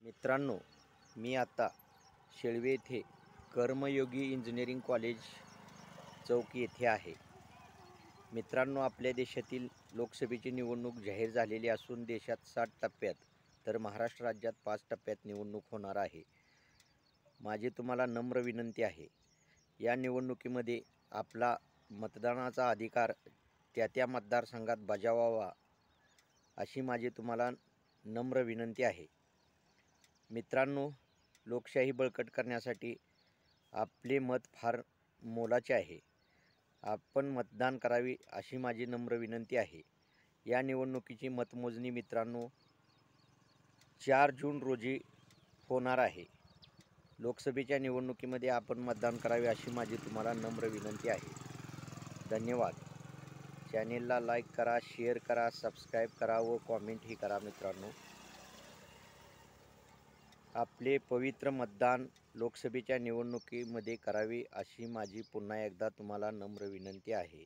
मित्रांनो, मी आता शेळवे येथे कर्मयोगी इंजिनिअरिंग कॉलेज चौक येथे आहे. मित्रांनो, आपल्या देशातील लोकसभेची निवडणूक जाहीर झालेली असून देशात 60 टप्प्यात तर महाराष्ट्र राज्यात 5 टप्प्यात निवडणूक होणार आहे. माझी तुम्हाला नम्र विनंती आहे, या निवडणुकीमध्ये आपला मतदानाचा अधिकार त्या मतदारसंघात बजावावा अशी माझी तुम्हाला नम्र विनंती आहे. मित्रांनो, लोकशाही बळकट करण्यासाठी आपले मत फार मोलाचे आहे. आपण मतदान करावे अशी माझी नम्र विनंती आहे. या निवडणुकीची मतमोजणी मित्रांनो 4 जून रोजी होणार आहे. लोकसभेच्या निवडणुकीमध्ये आपण मतदान करावे अशी माझी तुम्हाला नम्र विनंती आहे. धन्यवाद. चॅनेलला लाईक करा, शेअर करा, सबस्क्राईब करा व कॉमेंटही करा. मित्रांनो, आपले पवित्र मतदान लोकसभेच्या निवडणुकीमध्ये करावे अशी माझी पुन्हा एकदा तुम्हाला नम्र विनंती आहे.